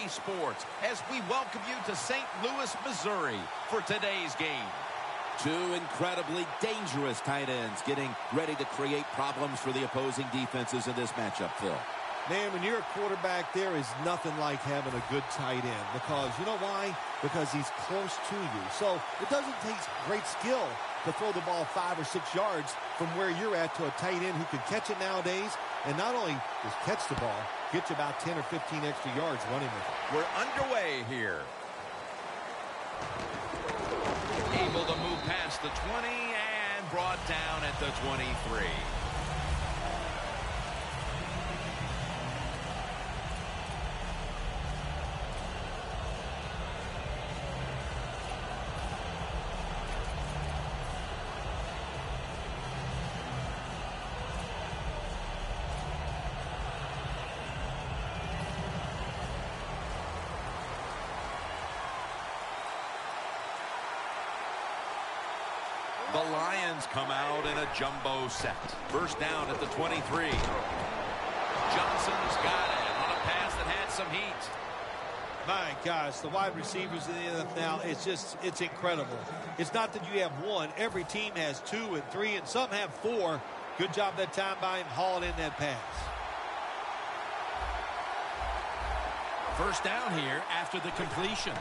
Sports as we welcome you to St. Louis, Missouri for today's game. Two incredibly dangerous tight ends getting ready to create problems for the opposing defenses in this matchup, Phil. Man, when you're a quarterback, there is nothing like having a good tight end because you know why? Because he's close to you. So it doesn't take great skill to throw the ball 5 or 6 yards from where you're at to a tight end who can catch it nowadays and not only just catch the ball, get you about 10 or 15 extra yards running with it. We're underway here. Able to move past the 20 and brought down at the 23. The Lions come out in a jumbo set. First down at the 23. Johnson's got it on a pass that had some heat. My gosh, the wide receivers in the NFL, it's incredible. It's not that you have one. Every team has 2 and 3, and some have 4. Good job that time by him hauling in that pass. First down here after the completion.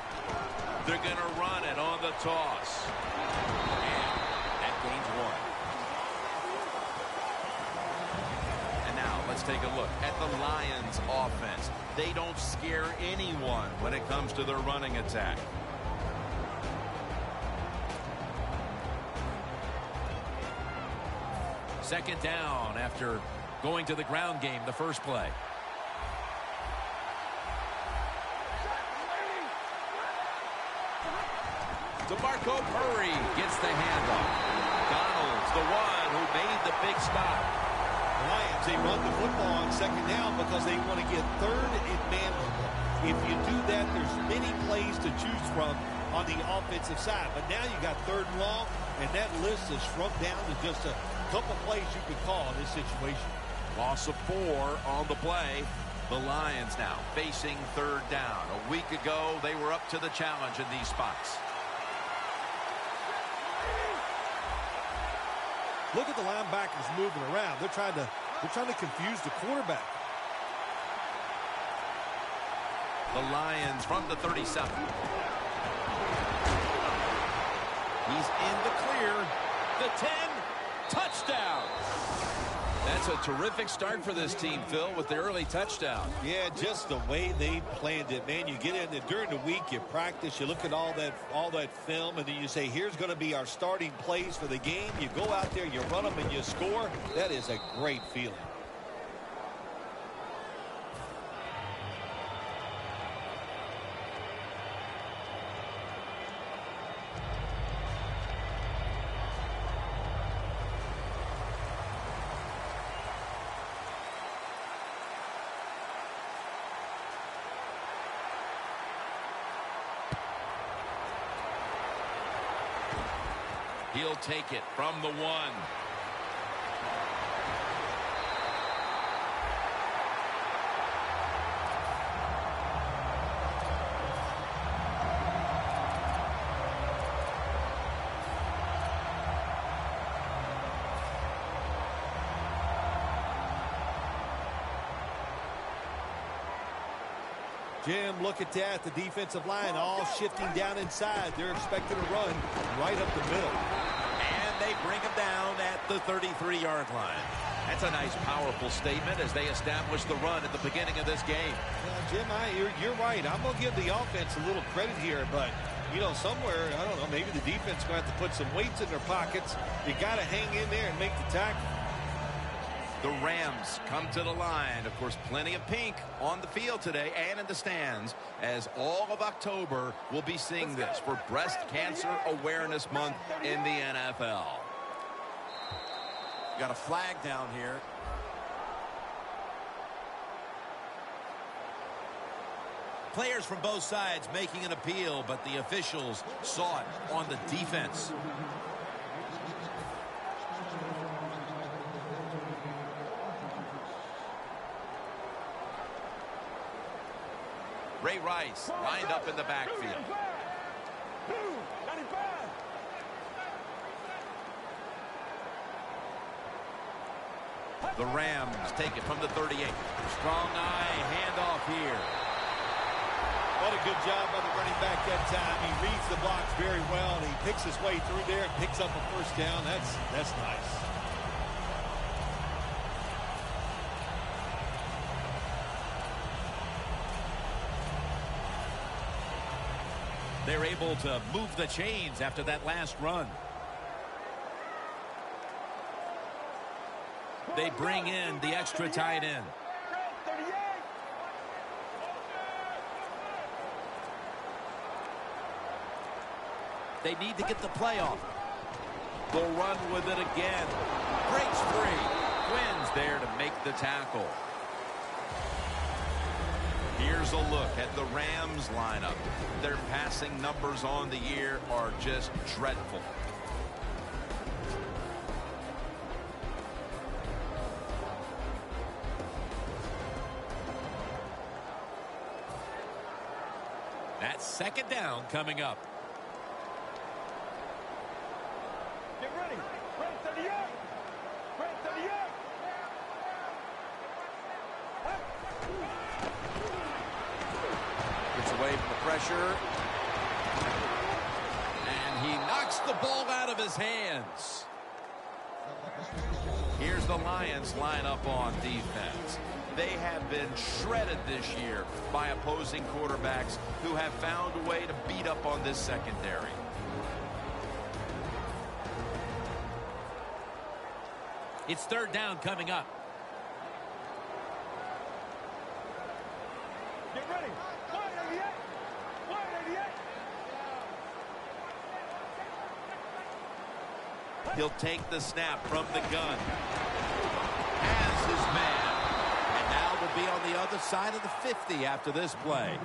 They're going to run it on the toss. Gains 1. And now let's take a look at the Lions offense. They don't scare anyone when it comes to their running attack. Second down after going to the ground game the first play. DeMarco Murray gets the handoff. Donald's the one who made the big stop. The Lions, they run the football on second down because they want to get third and manageable. If you do that, there's many plays to choose from on the offensive side. But now you got third and long, and that list is shrunk down to just a couple plays you could call in this situation. Loss of 4 on the play. The Lions now facing third down. A week ago, they were up to the challenge in these spots. Look at the linebackers moving around. They're trying to confuse the quarterback. The Lions from the 37. He's in the clear. The 10. Touchdown. That's a terrific start for this team, Phil, with the early touchdown. Yeah, just the way they planned it, man. You get in there during the week, you practice, you look at all that film, and then you say, here's going to be our starting plays for the game. You go out there, you run them, and you score. That is a great feeling. He'll take it from the 1. Jim, look at that. The defensive line all shifting down inside. They're expected to run right up the middle. And they bring him down at the 33-yard line. That's a nice, powerful statement as they establish the run at the beginning of this game. Jim, you're right. I'm going to give the offense a little credit here, but, you know, somewhere, I don't know, maybe the defense is going to have to put some weights in their pockets. You got to hang in there and make the tackle. The Rams come to the line. Of course, plenty of pink on the field today and in the stands, as all of October will be seeing this for Breast Cancer Awareness Month in the NFL. Got a flag down here. Players from both sides making an appeal, but the officials saw it on the defense. Ray Rice lined up in the backfield. The Rams take it from the 38. Strong eye handoff here. What a good job by the running back that time. He reads the blocks very well, and he picks his way through there and picks up a first down. That's nice. They're able to move the chains after that last run. They bring in the extra tight end. They need to get the play off. They'll run with it again. Breaks free. Quinn's there to make the tackle. Here's a look at the Rams lineup. Their passing numbers on the year are just dreadful. That's second down coming up. Get ready. Red 38. Red 38. Gets away from the pressure. And he knocks the ball out of his hands. Here's the Lions line up on defense. They have been shredded this year by opposing quarterbacks who have found a way to beat up on this secondary. It's third down coming up. Get ready. Wide 88. Wide 88. He'll take the snap from the gun. Has his man. And now they'll be on the other side of the 50 after this play.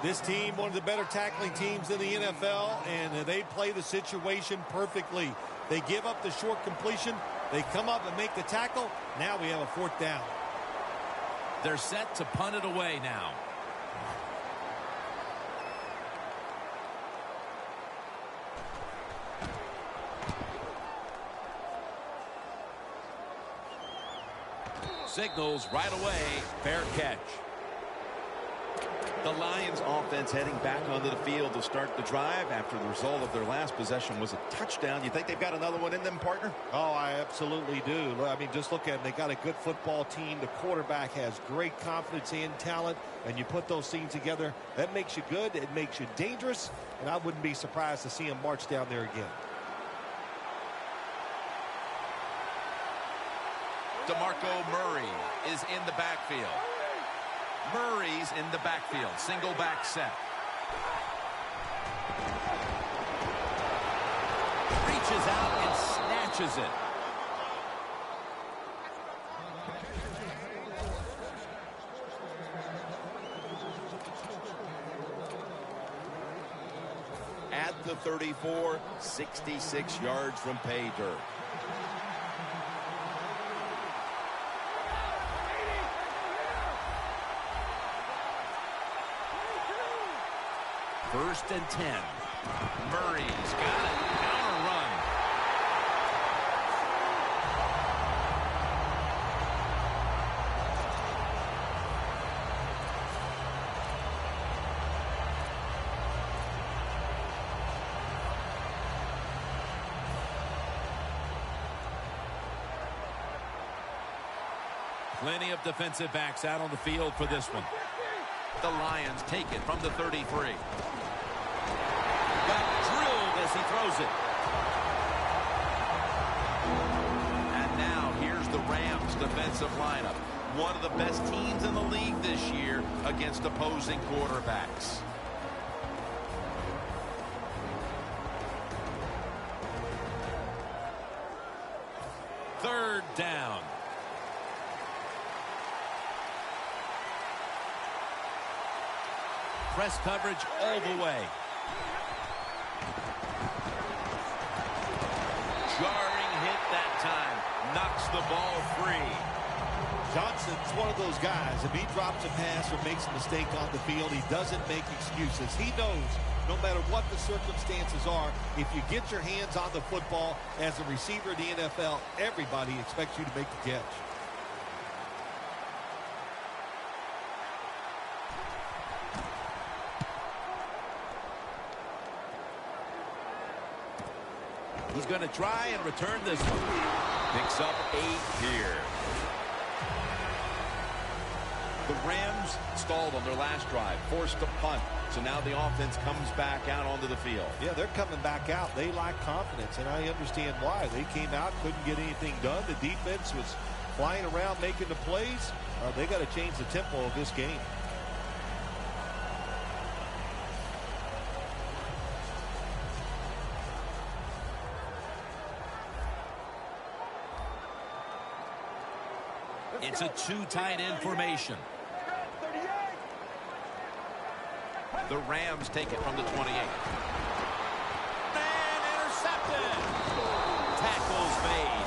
This team, one of the better tackling teams in the NFL, and they play the situation perfectly. They give up the short completion. They come up and make the tackle. Now we have a fourth down. They're set to punt it away now. Signals right away. Fair catch. The Lions offense heading back onto the field to start the drive after the result of their last possession was a touchdown. You think they've got another one in them, partner? Oh, I absolutely do. I mean, just look at them. They got a good football team. The quarterback has great confidence and talent, and you put those things together. That makes you good. It makes you dangerous, and I wouldn't be surprised to see him march down there again. DeMarco Murray is in the backfield. Murray's in the backfield. Single back set. Reaches out and snatches it. At the 34, 66 yards from pay dirt. First and 10. Murray's got it. Counter run. Plenty of defensive backs out on the field for this one. The Lions take it from the 33. Got drilled as he throws it. And now here's the Rams defensive lineup. One of the best teams in the league this year against opposing quarterbacks. Third down. Press coverage all the way. Jarring hit that time. Knocks the ball free. Johnson's one of those guys. If he drops a pass or makes a mistake on the field, he doesn't make excuses. He knows no matter what the circumstances are, if you get your hands on the football as a receiver in the NFL, everybody expects you to make the catch. He's going to try and return this one. Picks up 8 here. The Rams stalled on their last drive, forced a punt. So now the offense comes back out onto the field. Yeah, they're coming back out. They lack confidence, and I understand why. They came out, couldn't get anything done. The defense was flying around making the plays. They got to change the tempo of this game. It's a 2 tight end formation. The Rams take it from the 28. And intercepted. Tackles made.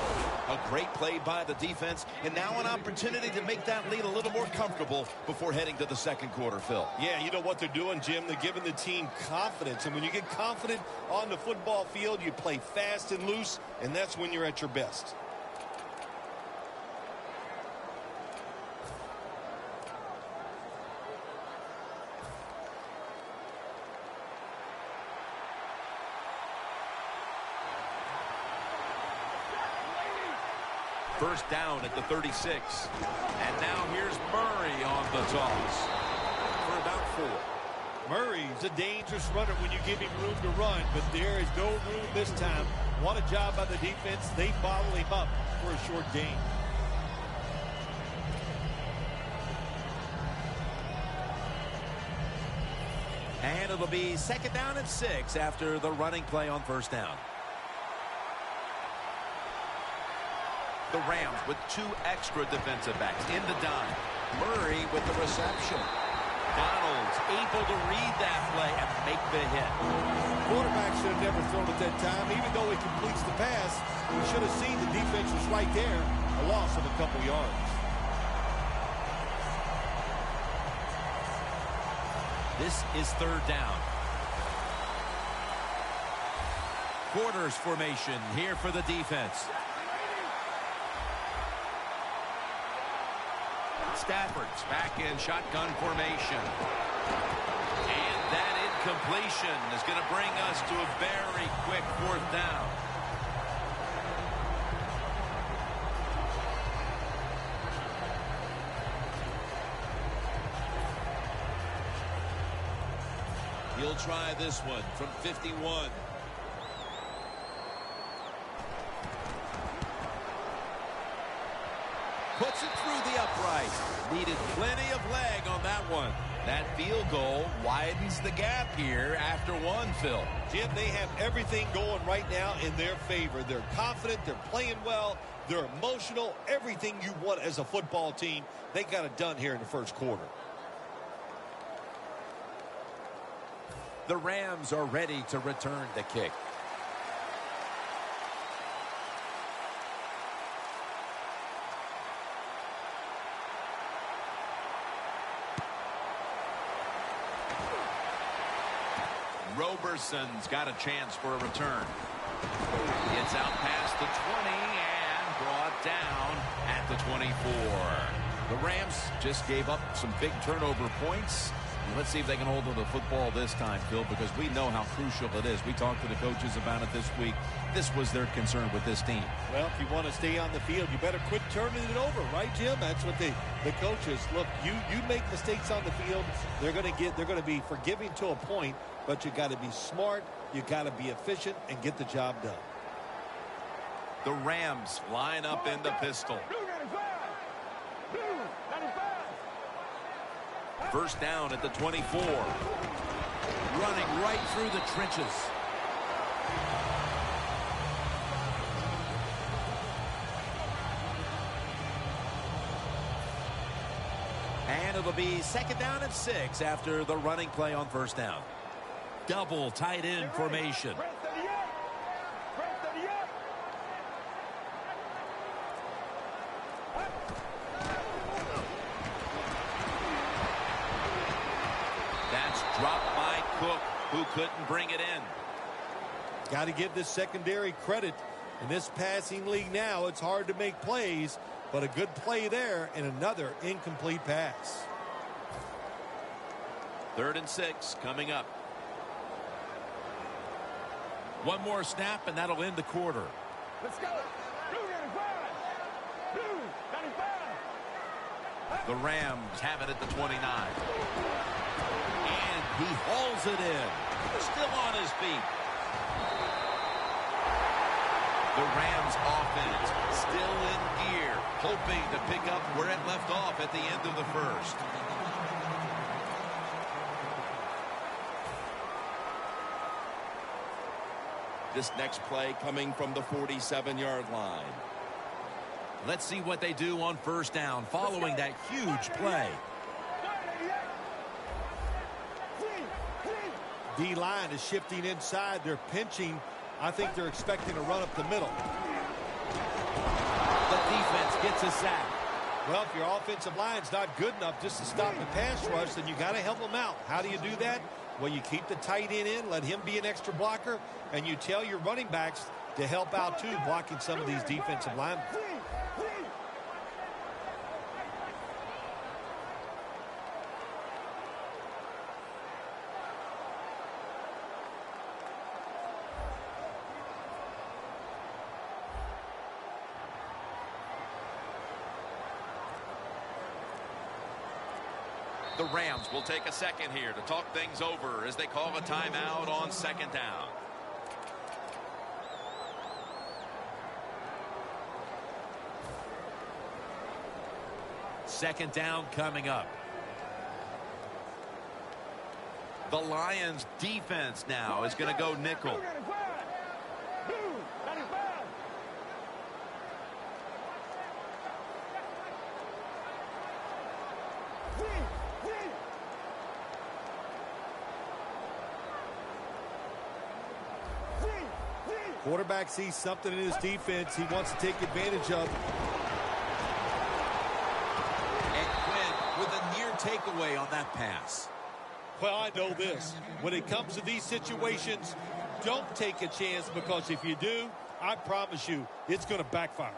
A great play by the defense, and now an opportunity to make that lead a little more comfortable before heading to the second quarter, Phil. Yeah, you know what they're doing, Jim? They're giving the team confidence, and when you get confident on the football field, you play fast and loose, and that's when you're at your best. First down at the 36. And now here's Murray on the toss for about 4. Murray's a dangerous runner when you give him room to run, but there is no room this time. What a job by the defense. They bottle him up for a short gain. And it'll be second down and 6 after the running play on first down. The Rams with 2 extra defensive backs in the dime. Murray with the reception. Donald's able to read that play and make the hit. Quarterback should have never thrown at that time. Even though he completes the pass, he should have seen the defense was right there. A loss of a couple yards. This is third down. Quarters formation here for the defense. Stafford's back in shotgun formation. And that incompletion is going to bring us to a very quick 4th down. He'll try this one from 51. Puts it through the upright. Needed plenty of leg on that one. That field goal widens the gap here after 1, Phil. Jim, they have everything going right now in their favor. They're confident. They're playing well. They're emotional. Everything you want as a football team, they got it done here in the first quarter. The Rams are ready to return the kick. Roberson's got a chance for a return. Gets out past the 20 and brought down at the 24. The Rams just gave up some big turnover points. And let's see if they can hold on to the football this time, Phil, because we know how crucial it is. We talked to the coaches about it this week. This was their concern with this team. Well, if you want to stay on the field, you better quit turning it over, right, Jim? That's what the coaches look. You make mistakes on the field, they're going to be forgiving to a point, but you got to be smart, you got to be efficient, and get the job done. The Rams line up in the pistol. First down at the 24. Running right through the trenches. And it'll be second down and 6 after the running play on first down. Double tight end formation. by Cook, who couldn't bring it in. Got to give this secondary credit. In this passing league now, it's hard to make plays, but a good play there and another incomplete pass. 3rd and 6 coming up. One more snap, and that'll end the quarter. Let's go. Blue 95. Blue 95. The Rams have it at the 29. And he hauls it in. Still on his feet. The Rams offense still in gear, hoping to pick up where it left off at the end of the first. This next play coming from the 47-yard line. Let's see what they do on 1st down following that huge play. D-line is shifting inside. They're pinching. I think they're expecting to run up the middle. The defense gets a sack. Well, if your offensive line's not good enough just to stop the pass rush, then you got to help them out. How do you do that? Well, you keep the tight end in, let him be an extra blocker, and you tell your running backs to help out too, blocking some of these defensive linemen. The Rams will take a second here to talk things over as they call a timeout on 2nd down. Second down coming up. The Lions defense now is going to go nickel. Blue 95. Blue 95. Quarterback sees something in his defense he wants to take advantage of. And Quinn with a near takeaway on that pass. Well, I know this. When it comes to these situations, don't take a chance, because if you do, I promise you, it's going to backfire.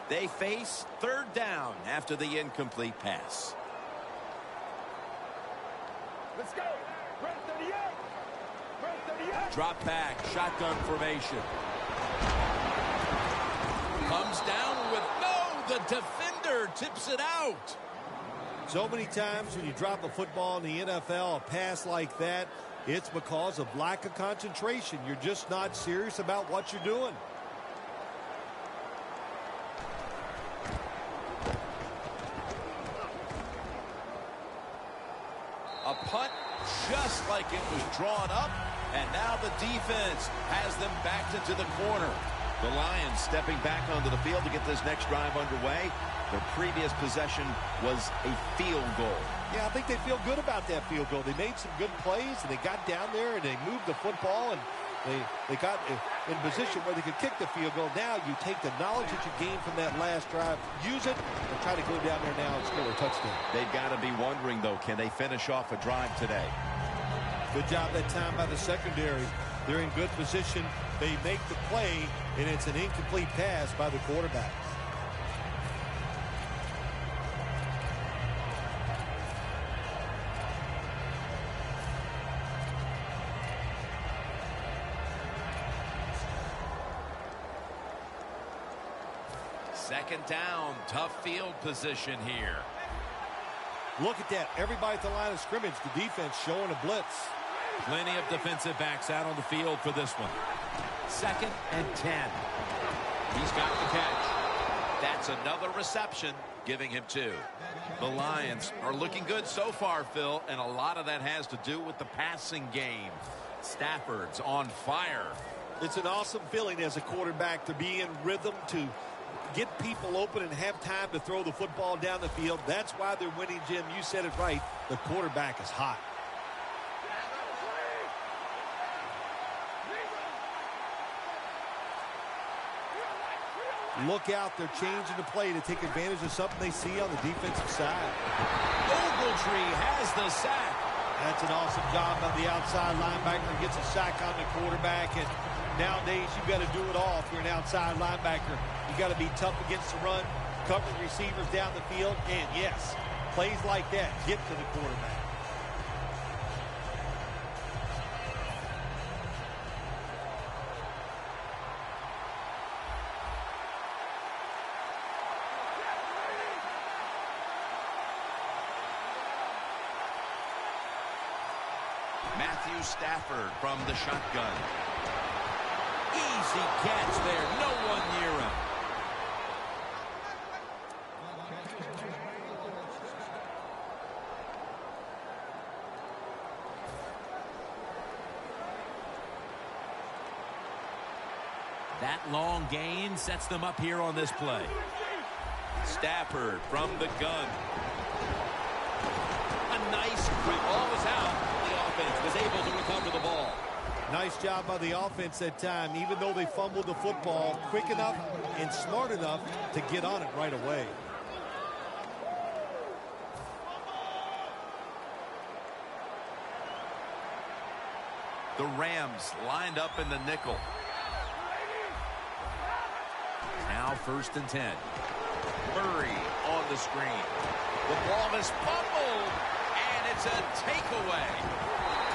They face 3rd down after the incomplete pass. Let's go. Red 38. Red 38. Drop back, shotgun formation. Comes down with the defender tips it out. So many times when you drop a football in the NFL, a pass like that, it's because of lack of concentration. You're just not serious about what you're doing. A punt just like it was drawn up, and now the defense has them backed into the corner. The Lions stepping back onto the field to get this next drive underway. Their previous possession was a field goal. Yeah, I think they feel good about that field goal. They made some good plays, and they got down there, and they moved the football, and they got in position where they could kick the field goal. Now you take the knowledge that you gained from that last drive, use it, and try to go down there now and score a touchdown. They've got to be wondering, though, can they finish off a drive today? Good job that time by the secondary. They're in good position. They make the play, and it's an incomplete pass by the quarterback. Second down, tough field position here. Look at that. Everybody at the line of scrimmage, the defense showing a blitz. Plenty of defensive backs out on the field for this one. 2nd and 10. He's got the catch. That's another reception, giving him 2. The Lions are looking good so far, Phil, and a lot of that has to do with the passing game. Stafford's on fire. It's an awesome feeling as a quarterback to be in rhythm, to get people open and have time to throw the football down the field. That's why they're winning, Jim. You said it right. The quarterback is hot. Look out. They're changing the play to take advantage of something they see on the defensive side. Ogletree has the sack. That's an awesome job by the outside linebacker. Gets a sack on the quarterback. And nowadays, you've got to do it all if you're an outside linebacker. You've got to be tough against the run, cover receivers down the field, and yes, plays like that get to the quarterback. Matthew Stafford from the shotgun. Easy catch there. No one near him. That long gain sets them up here on this play. Stafford from the gun. A nice ball was out. Was able to recover the ball. Nice job by the offense that time. Even though they fumbled the football, quick enough and smart enough to get on it right away. The Rams lined up in the nickel. Now 1st and 10. Murray on the screen. The ball is fumbled, and it's a takeaway.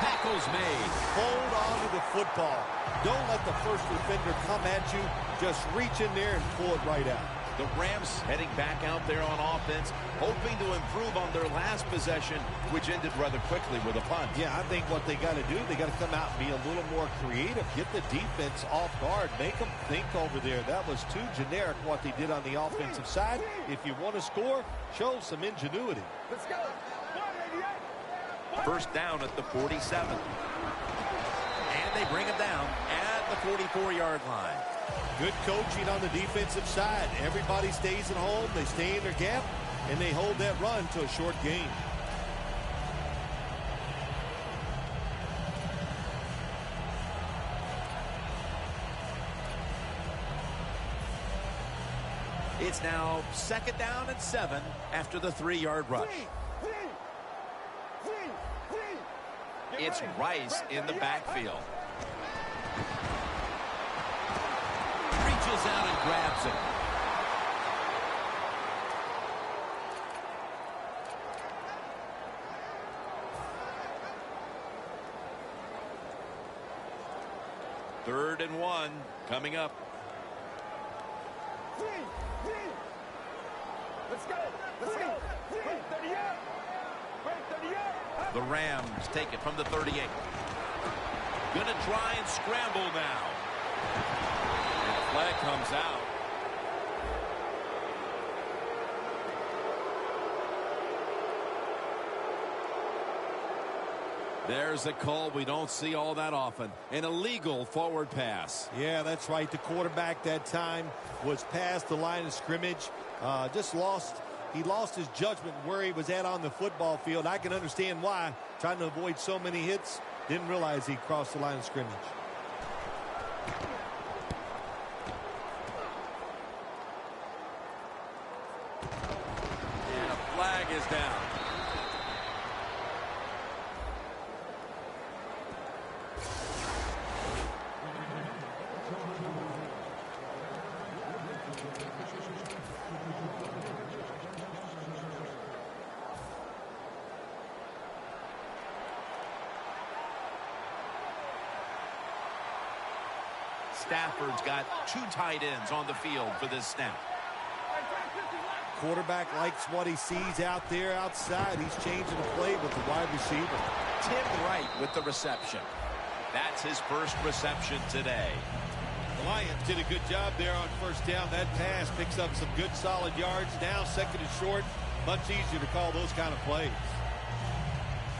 Tackles made. Hold on to the football. Don't let the first defender come at you. Just reach in there and pull it right out. The Rams heading back out there on offense, hoping to improve on their last possession, which ended rather quickly with a punt. Yeah, I think what they got to do, they got to come out and be a little more creative. Get the defense off guard. Make them think over there. That was too generic what they did on the offensive side. If you want to score, show some ingenuity. Let's go. 1st down at the 47. And they bring him down at the 44-yard line. Good coaching on the defensive side. Everybody stays at home. They stay in their gap, and they hold that run to a short gain. It's now 2nd down and 7 after the 3-yard rush. It's Rice in the backfield. Reaches out and grabs it. Third and 1 coming up. Let's go. Let's go. The Rams take it from the 38. Gonna try and scramble now. And the flag comes out. There's a call we don't see all that often. An illegal forward pass. Yeah, that's right. The quarterback that time was past the line of scrimmage. He lost his judgment where he was at on the football field. I can understand why. Trying to avoid so many hits. Didn't realize he crossed the line of scrimmage. And a flag is down. Stafford's got 2 tight ends on the field for this snap. Quarterback likes what he sees out there outside. He's changing the play with the wide receiver. Tim Wright with the reception. That's his first reception today. The Lions did a good job there on 1st down. That pass picks up some good solid yards. Now 2nd and short. Much easier to call those kind of plays.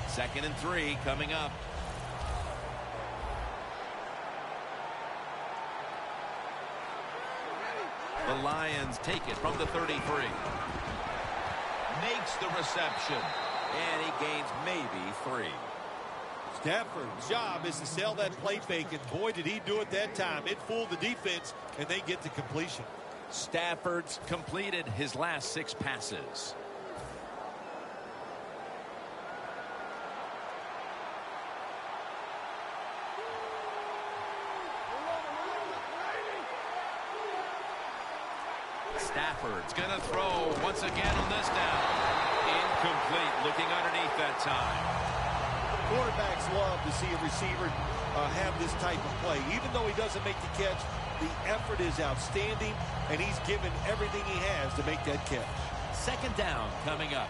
2nd and 3 coming up. The Lions take it from the 33. Makes the reception. And he gains maybe 3. Stafford's job is to sell that play fake, and boy, did he do it that time. It fooled the defense, and they get to completion. Stafford's completed his last 6 passes. Stafford's going to throw once again on this down. Incomplete, looking underneath that time. Quarterbacks love to see a receiver have this type of play. Even though he doesn't make the catch, the effort is outstanding, and he's given everything he has to make that catch. 2nd down coming up.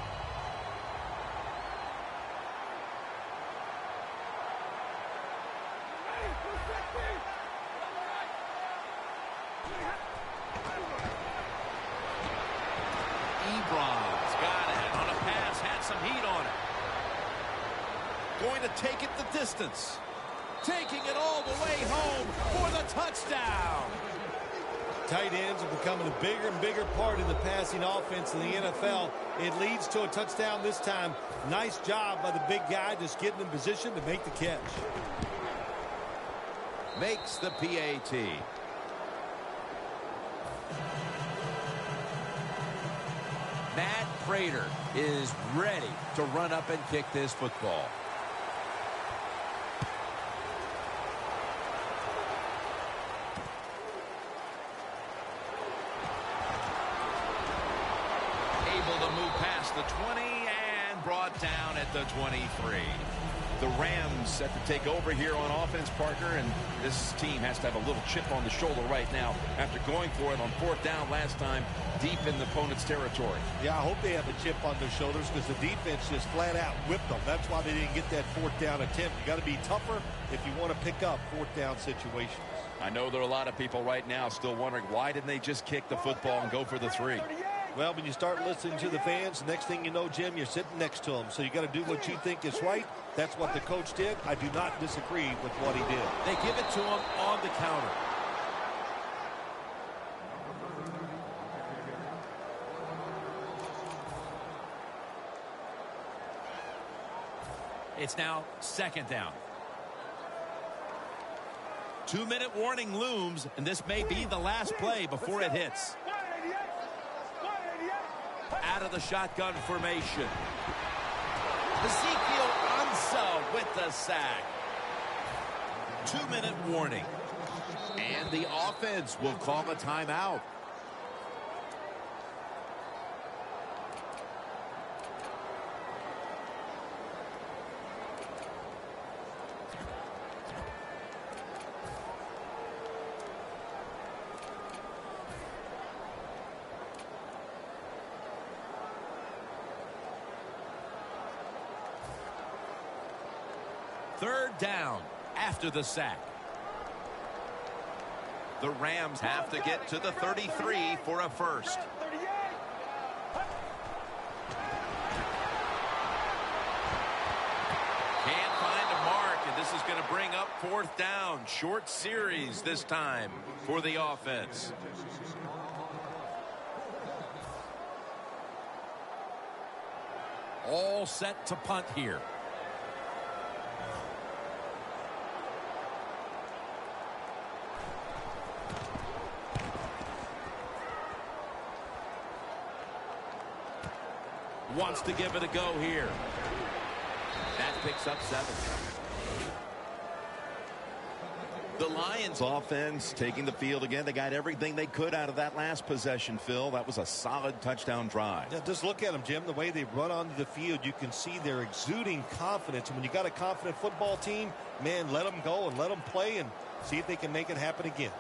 Ebron's got it on a pass, had some heat on it. Going to take it the distance. Taking it all the way home for the touchdown. Tight ends are becoming a bigger and bigger part of the passing offense in the NFL. It leads to a touchdown this time. Nice job by the big guy just getting in position to make the catch. Makes the PAT. Matt Prater is ready to run up and kick this football. Able to move past the 20 and brought down at the 23. The Rams set to take over here on offense, partner, and this team has to have a little chip on the shoulder right now after going for it on 4th down last time deep in the opponent's territory. Yeah, I hope they have a chip on their shoulders because the defense just flat out whipped them. That's why they didn't get that 4th down attempt. You got to be tougher if you want to pick up 4th down situations. I know there are a lot of people right now still wondering why didn't they just kick the football and go for the 3? Well, when you start listening to the fans, next thing you know, Jim, you're sitting next to them. So you got to do what you think is right. That's what the coach did. I do not disagree with what he did. They give it to him on the counter. It's now 2nd down. 2-minute warning looms, and this may be the last play before it hits. Out of the shotgun formation. Ezekiel Ansah with the sack. 2-minute warning. And the offense will call a timeout. Third down after the sack. The Rams have to get to the 33 for a first. Can't find a mark, and this is going to bring up 4th down. Short series this time for the offense. All set to punt here. Wants to give it a go here. That picks up 7. The Lions offense taking the field again. They got everything they could out of that last possession, Phil. That was a solid touchdown drive. Yeah, just look at them, Jim. The way they run onto the field, you can see they're exuding confidence. And when you got a confident football team, man, let them go and let them play and see if they can make it happen again.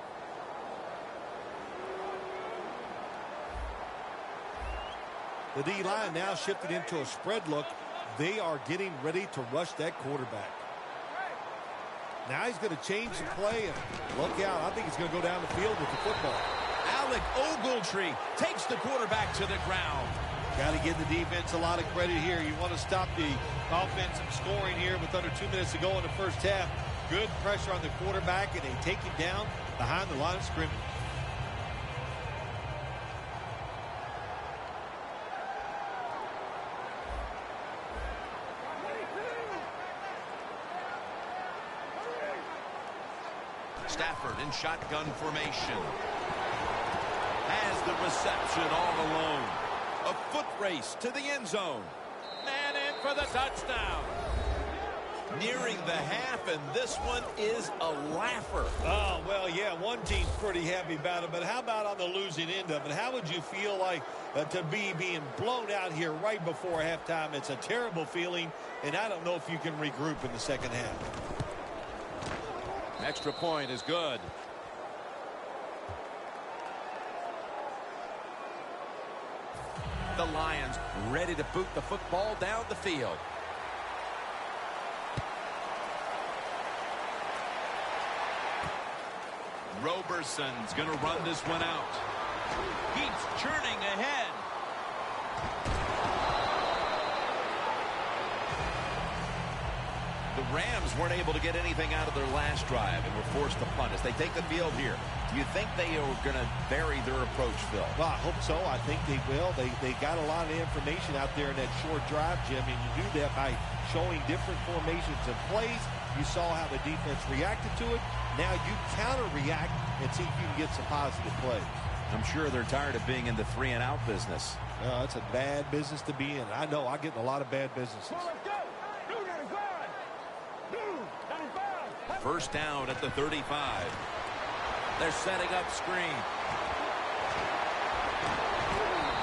The D-line now shifted into a spread look. They are getting ready to rush that quarterback. Now he's going to change the play, and look out. I think he's going to go down the field with the football. Alec Ogletree takes the quarterback to the ground. Got to give the defense a lot of credit here. You want to stop the offensive scoring here with under 2 minutes to go in the first half. Good pressure on the quarterback, and they take him down behind the line of scrimmage. Stafford in shotgun formation. Has the reception all alone. A foot race to the end zone. And in for the touchdown. Nearing the half, and this one is a laugher. Oh, well, yeah, one team's pretty happy about it, but how about on the losing end of it? How would you feel like to be being blown out here right before halftime? It's a terrible feeling, and I don't know if you can regroup in the second half. Extra point is good. The Lions ready to boot the football down the field. Roberson's going to run this one out. Keeps churning ahead. The Rams weren't able to get anything out of their last drive and were forced to punt as they take the field here. Do you think they are going to vary their approach, Phil? Well, I hope so. I think they will. They got a lot of information out there in that short drive, Jim, and you do that by showing different formations and plays. You saw how the defense reacted to it. Now you counter-react and see if you can get some positive plays. I'm sure they're tired of being in the 3-and-out business. It's a bad business to be in. I know I get in a lot of bad businesses. First down at the 35. They're setting up screen.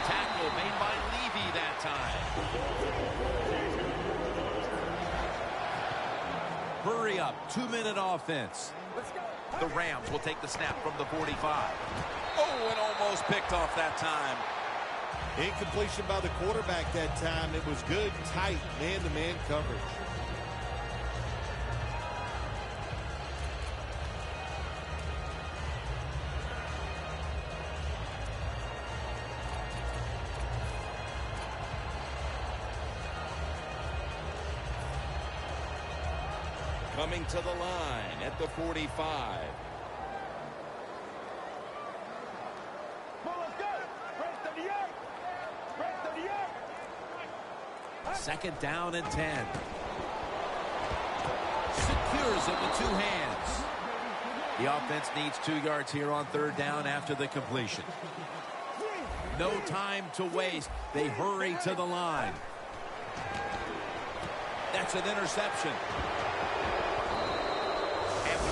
Tackle made by Levy that time. Hurry up. 2-minute offense. The Rams will take the snap from the 45. Oh, and almost picked off that time. Incompletion by the quarterback that time. It was good, tight, man-to-man coverage. Coming to the line at the 45. Second down and 10. Secures it with 2 hands. The offense needs 2 yards here on third down after the completion. No time to waste. They hurry to the line. That's an interception.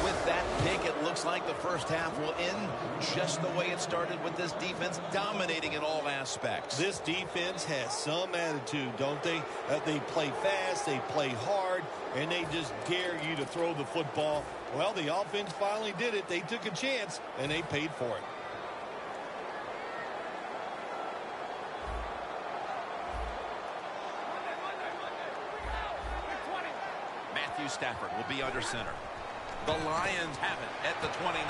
With that pick, it looks like the first half will end just the way it started, with this defense dominating in all aspects. This defense has some attitude, don't they? They play fast, they play hard, and they just dare you to throw the football. Well, the offense finally did it. They took a chance, and they paid for it. Matthew Stafford will be under center. The Lions have it at the 29.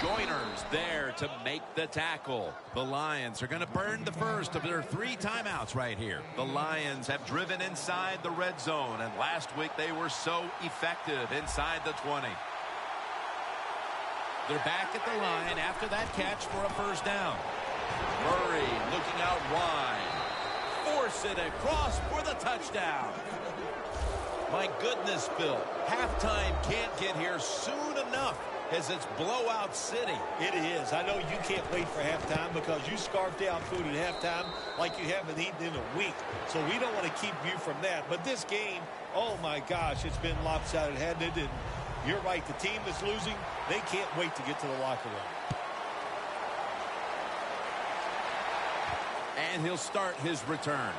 Joyner's there to make the tackle. The Lions are going to burn the first of their 3 timeouts right here. The Lions have driven inside the red zone, and last week they were so effective inside the 20. They're back at the line after that catch for a first down. Murray looking out wide. Force it across for the touchdown. My goodness, Phil. Halftime can't get here soon enough, as it's blowout city. It is. I know you can't wait for halftime because you scarfed out food at halftime like you haven't eaten in a week. So we don't want to keep you from that. But this game, oh my gosh, it's been lopsided, hasn't it? And you're right. The team that's losing, they can't wait to get to the locker room. And he'll start his return.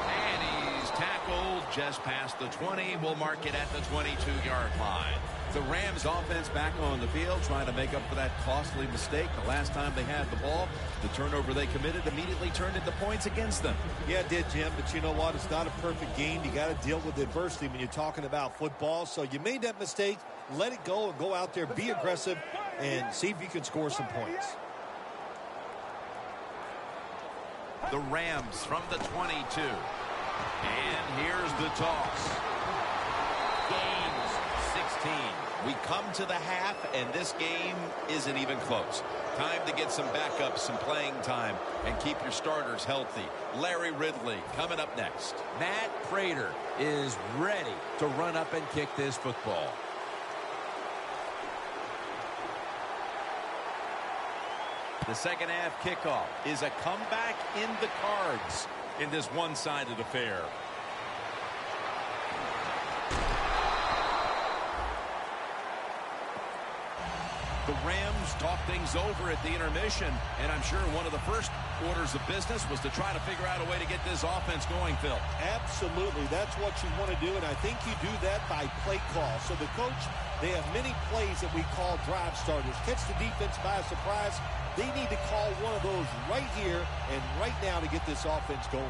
And he's tackled just past the 20. We'll mark it at the 22-yard line. The Rams offense back on the field, trying to make up for that costly mistake. The last time they had the ball, the turnover they committed immediately turned into points against them. Yeah, it did, Jim, but you know what? It's not a perfect game. You got to deal with adversity when you're talking about football. So you made that mistake, let it go, and go out there, be aggressive, and see if you can score some points. The Rams from the 22. And here's the toss. Gains 16. We come to the half, and this game isn't even close. Time to get some backups, some playing time, and keep your starters healthy. Larry Ridley coming up next. Matt Prater is ready to run up and kick this football. The second half kickoff is a comeback in the cards in this one-sided affair. The Rams talk things over at the intermission, and I'm sure one of the first orders of business was to try to figure out a way to get this offense going, Phil. Absolutely. That's what you want to do, and I think you do that by play call. So the coach, they have many plays that we call drive starters. Catch the defense by surprise. They need to call one of those right here and right now to get this offense going.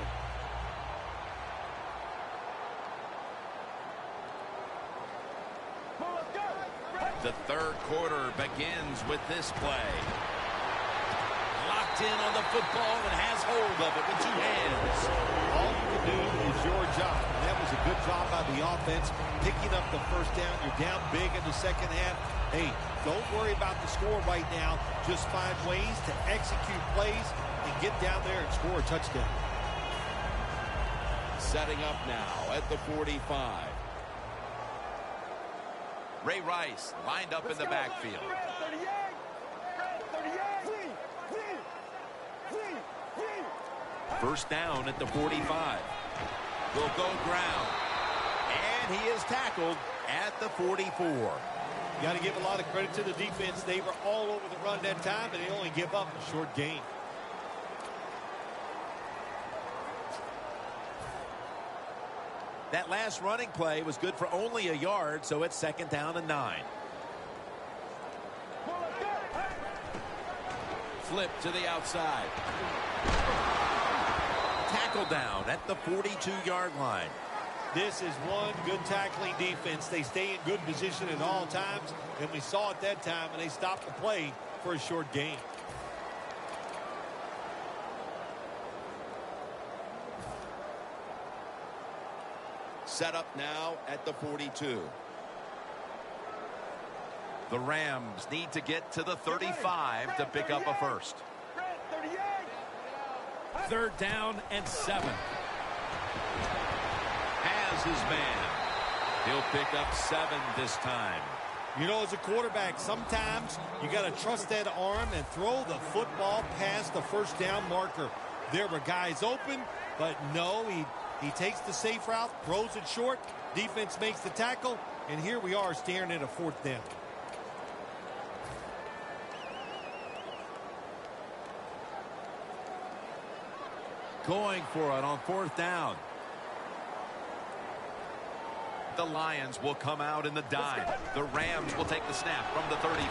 The third quarter begins with this play. Locked in on the football and has hold of it with two hands. All you can do is your job. And that was a good job by the offense, picking up the first down. You're down big in the second half. Hey, don't worry about the score right now. Just find ways to execute plays and get down there and score a touchdown. Setting up now at the 45. Ray Rice lined up in the backfield. First down at the 45. Will go ground. And he is tackled at the 44. You got to give a lot of credit to the defense. They were all over the run that time, and they only give up a short gain. That last running play was good for only a yard, so it's second down and 9. Flip to the outside. Tackle down at the 42-yard line. This is one good tackling defense. They stay in good position at all times, and we saw it that time, and they stopped the play for a short gain. Set up now at the 42. The Rams need to get to the 35 to pick up a first. Third down and 7. Has his man. He'll pick up 7 this time. You know, as a quarterback, sometimes you got to trust that arm and throw the football past the first down marker. There were guys open, but no, he takes the safe route, throws it short, defense makes the tackle, and here we are staring at a fourth down. Going for it on fourth down. The Lions will come out in the dime. The Rams will take the snap from the 35.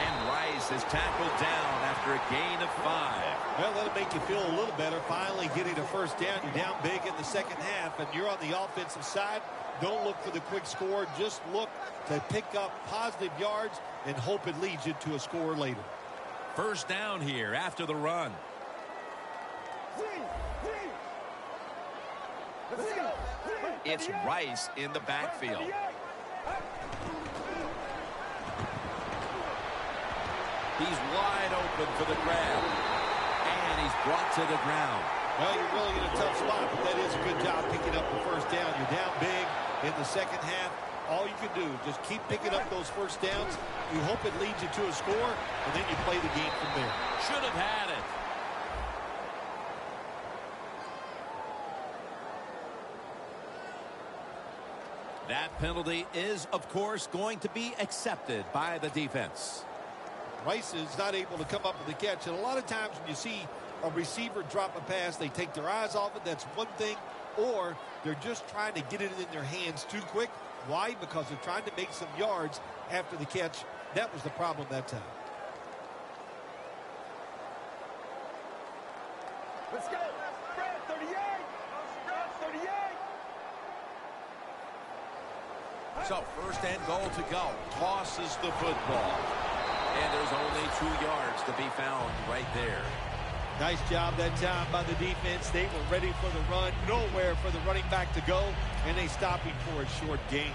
And Rice is tackled down after a gain of 5. Well, that'll make you feel a little better. Finally getting a first down. You're down big in the second half, and you're on the offensive side. Don't look for the quick score. Just look to pick up positive yards and hope it leads you to a score later. First down here after the run. It's Rice in the backfield. He's wide open for the grab. And he's brought to the ground. Well, you're really in a tough spot, but that is a good job picking up the first down. You're down big in the second half. All you can do, just keep picking up those first downs. You hope it leads you to a score, and then you play the game from there. Should have had it. That penalty is, of course, going to be accepted by the defense. Rice is not able to come up with the catch. And a lot of times when you see a receiver drop a pass, they take their eyes off it. That's one thing. Or they're just trying to get it in their hands too quick. Why? Because they're trying to make some yards after the catch. That was the problem that time. Let's go. 38. 38. So first and goal to go. Tosses the football. And there's only 2 yards to be found right there. Nice job that time by the defense. They were ready for the run. Nowhere for the running back to go. And they stop him for a short gain.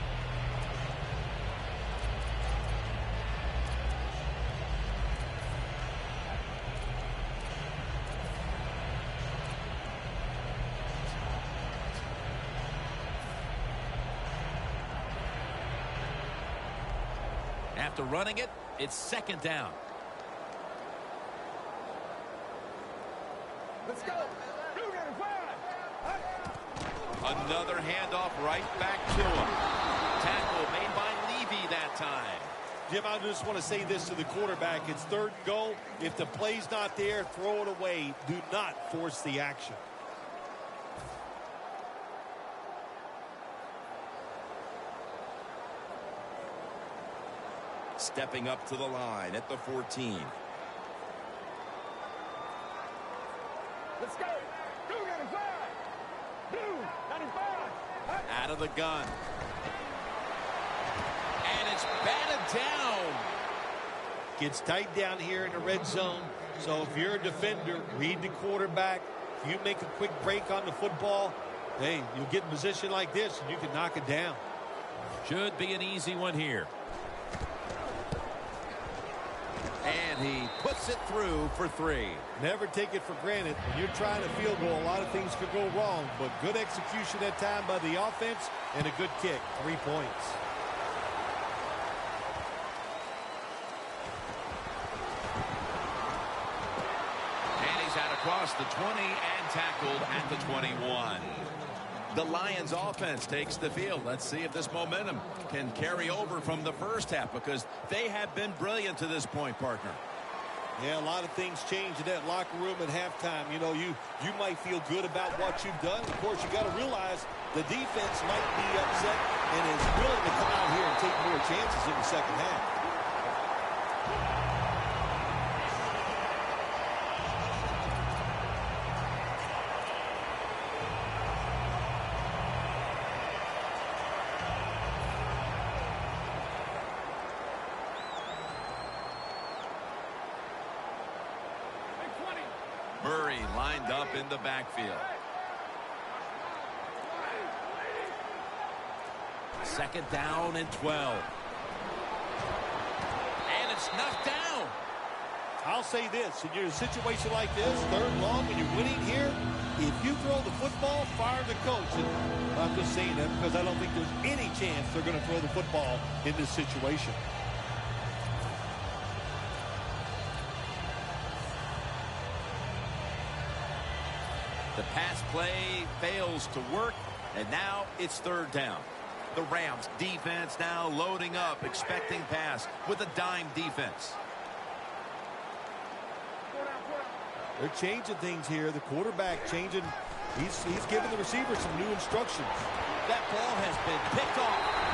After running it, it's second down. Let's go. Another handoff right back to him. Tackle made by Levy that time. Jim, I just want to say this to the quarterback. It's third and goal. If the play's not there, throw it away. Do not force the action. Stepping up to the line at the 14. Let's go. Blue 95. Blue 95. Out of the gun. And it's batted down. Gets tight down here in the red zone. So if you're a defender, read the quarterback. If you make a quick break on the football, hey, you'll get in a position like this and you can knock it down. Should be an easy one here. And he puts it through for 3. Never take it for granted. When you're trying a field goal, a lot of things could go wrong, but good execution that time by the offense and a good kick. 3 points. And he's out across the 20 and tackled at the 21. The Lions offense takes the field. Let's see if this momentum can carry over from the first half, because they have been brilliant to this point, partner. Yeah, a lot of things change in that locker room at halftime. You know, you might feel good about what you've done. Of course, you got to realize the defense might be upset and is willing to come out here and take more chances in the second half. Murray lined up in the backfield. Second down and 12. And it's knocked down. I'll say this, in a situation like this, third and long, when you're winning here, if you throw the football, fire the coach. And I'm just saying that because I don't think there's any chance they're going to throw the football in this situation. The pass play fails to work, and now it's third down. The Rams defense now loading up, expecting pass with a dime defense. They're changing things here. The quarterback changing. He's giving the receiver some new instructions. That ball has been picked off.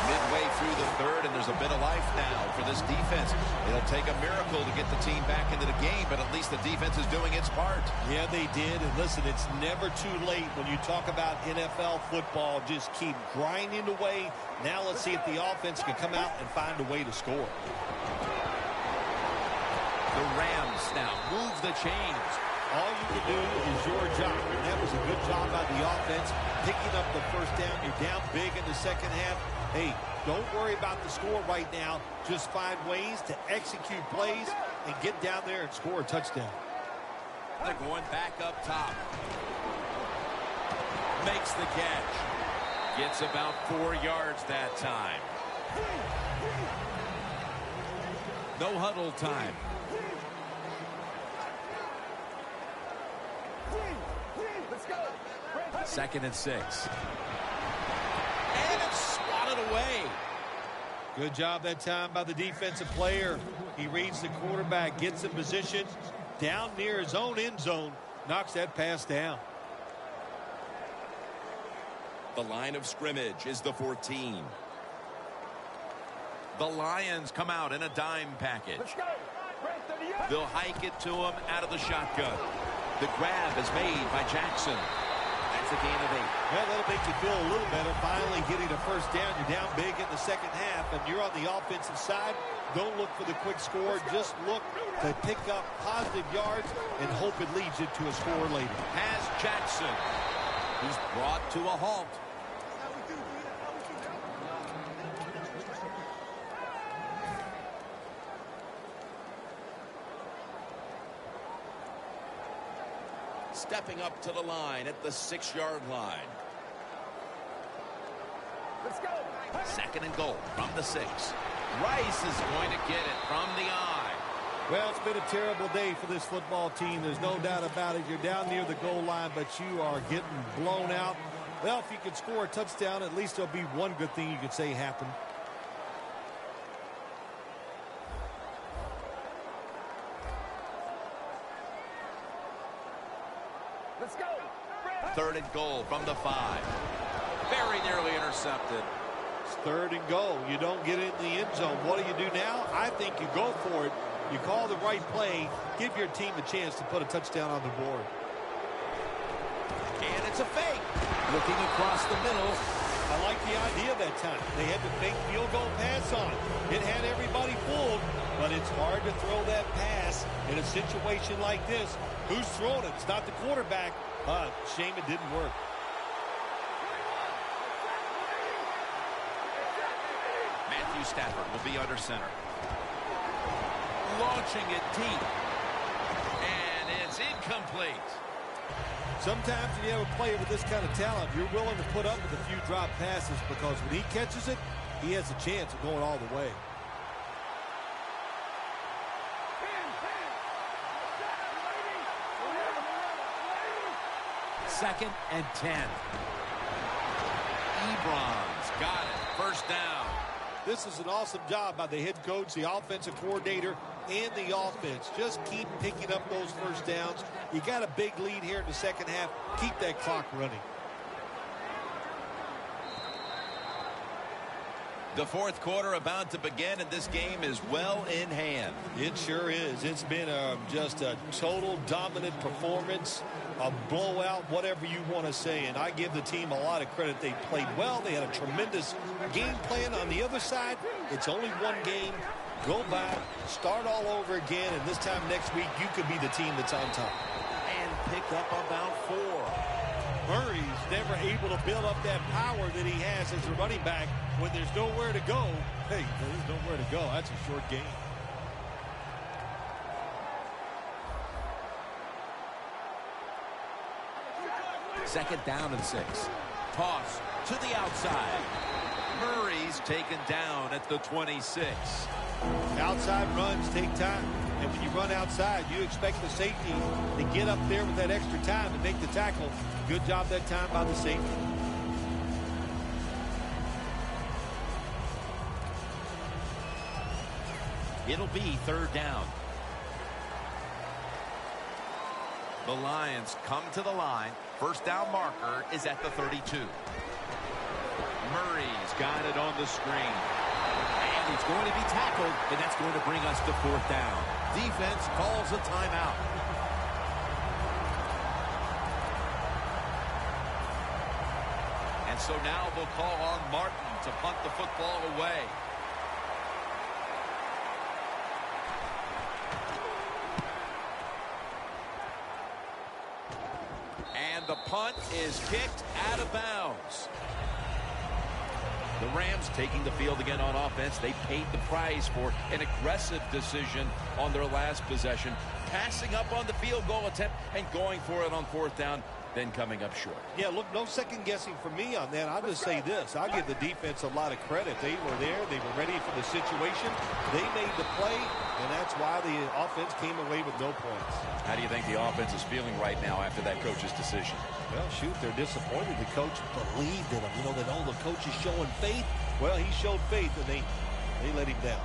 Midway through the third, and there's a bit of life now for this defense. It'll take a miracle to get the team back into the game, but at least the defense is doing its part. Yeah, they did. And listen, it's never too late when you talk about NFL football. Just keep grinding away. Now let's see if the offense can come out and find a way to score. The Rams now move the chains. All you can do is your job. And that was a good job by the offense, picking up the first down. You're down big in the second half. Hey, don't worry about the score right now. Just find ways to execute plays and get down there and score a touchdown. They're going back up top. Makes the catch. Gets about 4 yards that time. No huddle time. Let's go. Second and 6. And it's swatted away. Good job that time by the defensive player. He reads the quarterback, gets in position, down near his own end zone, knocks that pass down. The line of scrimmage is the 14. The Lions come out in a dime package. Let's go. They'll hike it to him out of the shotgun. The grab is made by Jackson. That's a gain of 8. Well, that'll make you feel a little better. Finally getting a first down. You're down big in the second half, and you're on the offensive side. Don't look for the quick score. Just look to pick up positive yards and hope it leads you to a score later. Has Jackson. He's brought to a halt. Stepping up to the line at the 6-yard line. Let's go. Second and goal from the 6. Rice is going to get it from the eye. Well, it's been a terrible day for this football team. There's no doubt about it. You're down near the goal line, but you are getting blown out. Well, if you can score a touchdown, at least there'll be one good thing you could say happened. Let's go. 3rd and goal from the 5. Very nearly intercepted. It's 3rd and goal. You don't get it in the end zone. What do you do now? I think you go for it. You call the right play. Give your team a chance to put a touchdown on the board. And it's a fake. Looking across the middle. I like the idea that time. They had the fake field goal pass on. It had everybody fooled, but it's hard to throw that pass in a situation like this. Who's throwing it? It's not the quarterback. Shame it didn't work. Matthew Stafford will be under center. Launching it deep. And it's incomplete. Sometimes when you have a player with this kind of talent, you're willing to put up with a few drop passes because when he catches it, he has a chance of going all the way. Second and 10. Ebron's got it. First down. This is an awesome job by the head coach, the offensive coordinator, and the offense. Just keep picking up those first downs. You got a big lead here in the second half. Keep that clock running. The 4th quarter about to begin, and this game is well in hand. It sure is. It's been just a total dominant performance, a blowout, whatever you want to say. And I give the team a lot of credit. They played well. They had a tremendous game plan. On the other side, it's only one game. Go back, start all over again, and this time next week, you could be the team that's on top. And pick up about 4. Murray's never able to build up that power that he has as a running back when there's nowhere to go. Hey, there's nowhere to go. That's a short game. Second down and 6. Toss to the outside. Murray's taken down at the 26. Outside runs take time. And when you run outside, you expect the safety to get up there with that extra time and make the tackle. Good job that time by the safety. It'll be 3rd down. The Lions come to the line. First down marker is at the 32. Murray's got it on the screen. And he's going to be tackled, and that's going to bring us to 4th down. Defense calls a timeout. And so now they'll call on Martin to punt the football away. And the punt is kicked out of bounds. The Rams taking the field again on offense. They paid the price for an aggressive decision on their last possession, passing up on the field goal attempt and going for it on 4th down, then coming up short. Yeah, look, no second guessing for me on that. I'll just say this. I'll give the defense a lot of credit. They were there. They were ready for the situation. They made the play, and that's why the offense came away with no points. How do you think the offense is feeling right now after that coach's decision? Well, shoot, they're disappointed. The coach believed in him. You know, that all the coach is showing faith. Well, he showed faith, and they let him down.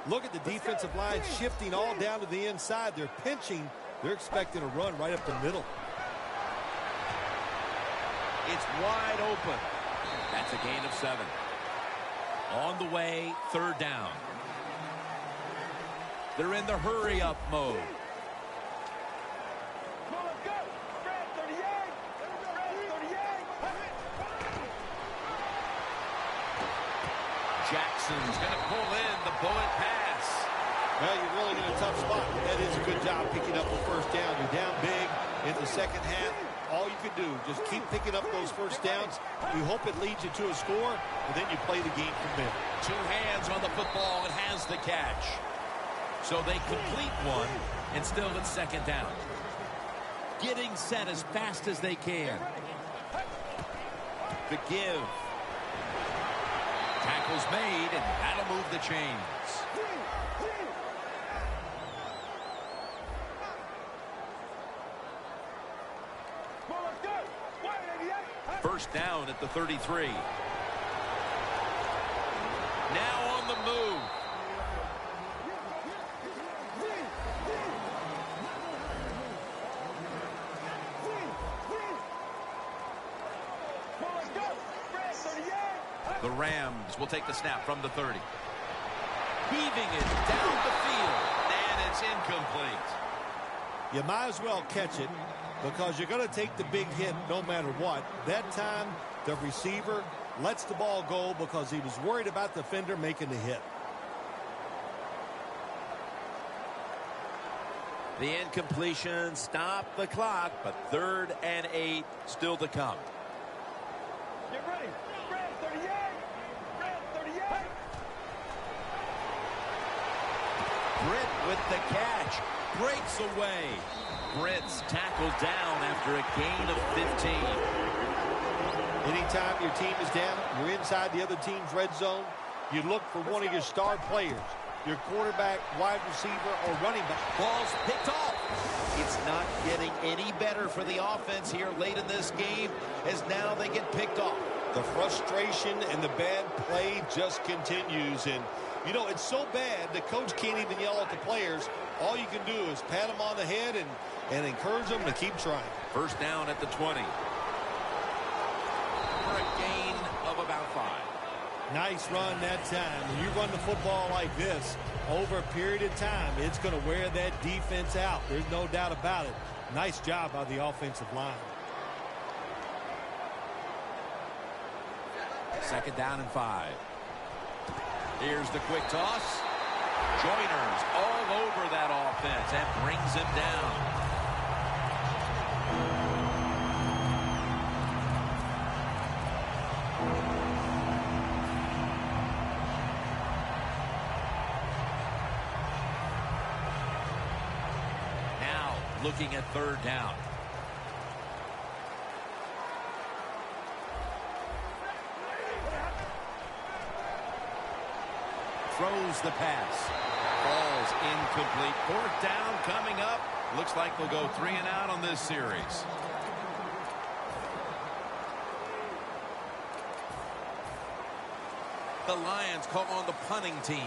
Look at the defensive line shifting all down to the inside. They're pinching. They're expecting a run right up the middle. It's wide open. That's a gain of 7. On the way, 3rd down. They're in the hurry-up mode. Come on, let's go. Red 38. Red 38. Jackson's going to pull in the bullet pass. Well, you're really in a tough spot. That is a good job picking up the first down. You're down big in the second half. All you can do, just keep picking up those first downs. You hope it leads you to a score, and then you play the game from there. 2 hands on the football and has the catch. So they complete one, and still it's 2nd down. Getting set as fast as they can. the give. Tackle's made, and that'll move the chains. First down at the 33. Now on the move. The Rams will take the snap from the 30. Heaving it down the field, and it's incomplete. You might as well catch it because you're going to take the big hit no matter what. That time, the receiver lets the ball go because he was worried about the defender making the hit. The incompletion stopped the clock, but 3rd and 8 still to come. Get ready. Red 38. Red 38. Britt with the catch. Breaks away. Britt's tackled down after a gain of 15. Anytime your team is down, you're inside the other team's red zone, you look for one of your star players, your quarterback, wide receiver, or running back. Ball's picked off. It's not getting any better for the offense here late in this game as now they get picked off. The frustration and the bad play just continues. And, you know, it's so bad the coach can't even yell at the players. All you can do is pat them on the head and encourage them to keep trying. First down at the 20. For a gain of about 5. Nice run that time. When you run the football like this over a period of time, it's going to wear that defense out. There's no doubt about it. Nice job by the offensive line. Second down and 5. Here's the quick toss. Joiners all over that offense and brings him down. Now looking at 3rd down. Throws the pass. Ball's incomplete. 4th down coming up. Looks like they'll go 3 and out on this series. The Lions call on the punting team.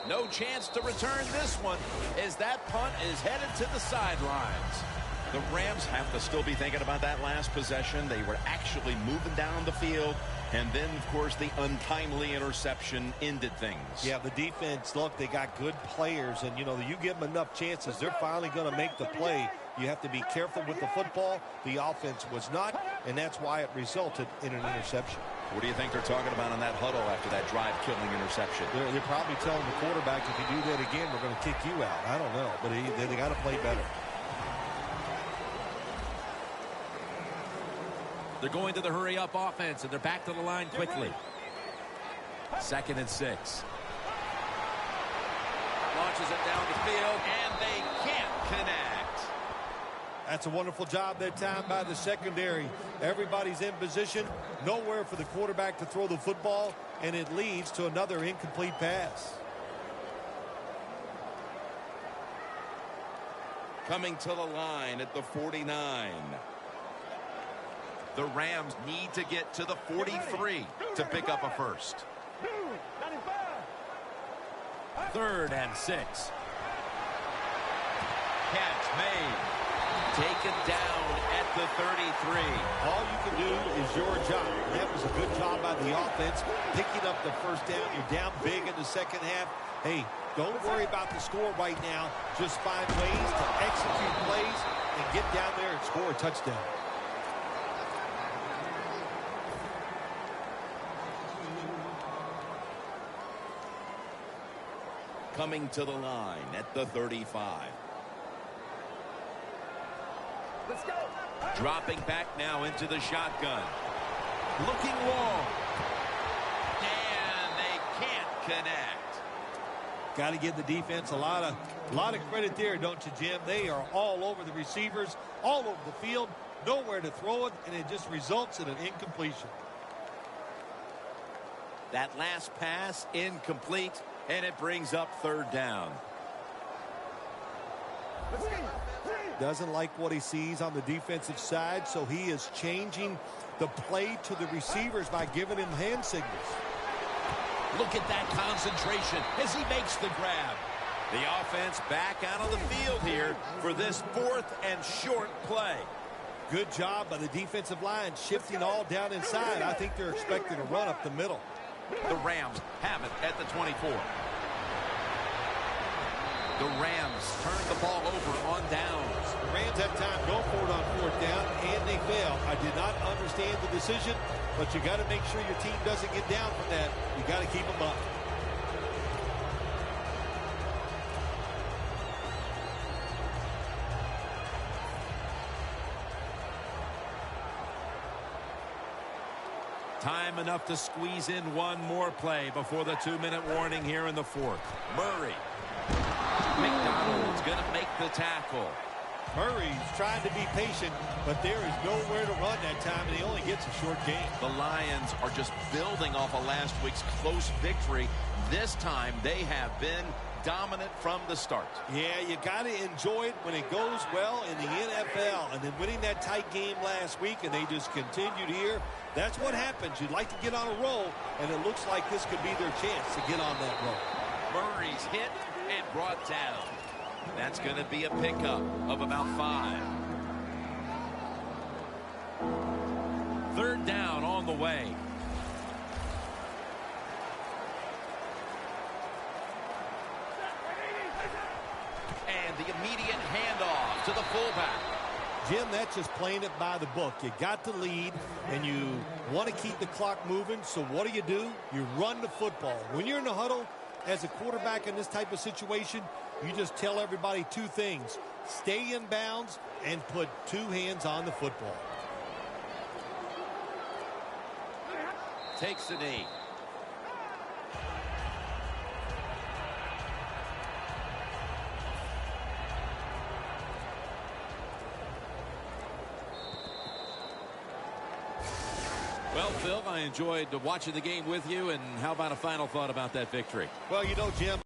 No chance to return this one as that punt is headed to the sidelines. The Rams have to still be thinking about that last possession. They were actually moving down the field. And then, of course, the untimely interception ended things. Yeah, the defense, look, they got good players. And, you know, you give them enough chances, they're finally going to make the play. You have to be careful with the football. The offense was not, and that's why it resulted in an interception. What do you think they're talking about in that huddle after that drive-killing interception? They're probably telling the quarterback, if you do that again, we're going to kick you out. I don't know, but they got to play better. They're going to the hurry-up offense, and they're back to the line quickly. 2nd and 6. Launches it down the field, and they can't connect. That's a wonderful job that time by the secondary. Everybody's in position. Nowhere for the quarterback to throw the football, and it leads to another incomplete pass. Coming to the line at the 49. The Rams need to get to the 43 to pick up a first. 3rd and 6. Catch made. Taken down at the 33. All you can do is your job. That was a good job by the offense, picking up the first down. You're down big in the second half. Hey, don't worry about the score right now. Just find ways to execute plays and get down there and score a touchdown. Coming to the line at the 35. Let's go. Dropping back now into the shotgun. Looking long. And they can't connect. Got to give the defense a lot of credit there, don't you, Jim? They are all over the receivers, all over the field, nowhere to throw it, and it just results in an incompletion. That last pass incomplete, and it brings up third down. Doesn't like what he sees on the defensive side, so he is changing the play to the receivers by giving him hand signals. Look at that concentration as he makes the grab. The offense back out on the field here for this 4th and short play. Good job by the defensive line shifting all down inside. I think they're expecting a run up the middle. The Rams have it at the 24. The Rams turn the ball over on downs. The Rams have time going for it on 4th down, and they fail. I did not understand the decision, but you got to make sure your team doesn't get down from that. You got to keep them up. Time enough to squeeze in one more play before the 2-minute warning here in the 4th. Murray. McDonald's going to make the tackle. Murray's trying to be patient, but there is nowhere to run that time, and he only gets a short gain. The Lions are just building off of last week's close victory. This time they have been dominant from the start. Yeah, you got to enjoy it when it goes well in the NFL. And then winning that tight game last week, and they just continued here. That's what happens. You'd like to get on a roll, and it looks like this could be their chance to get on that roll. Murray's hit and brought down. That's going to be a pickup of about 5. 3rd down on the way. And the immediate handoff to the fullback. Jim, that's just playing it by the book. You got the lead, and you want to keep the clock moving, so what do? You run the football. When you're in the huddle, as a quarterback in this type of situation, you just tell everybody 2 things. Stay in bounds and put 2 hands on the football. Takes the knee. Well, Phil, I enjoyed watching the game with you, and how about a final thought about that victory? Well, you know, Jim,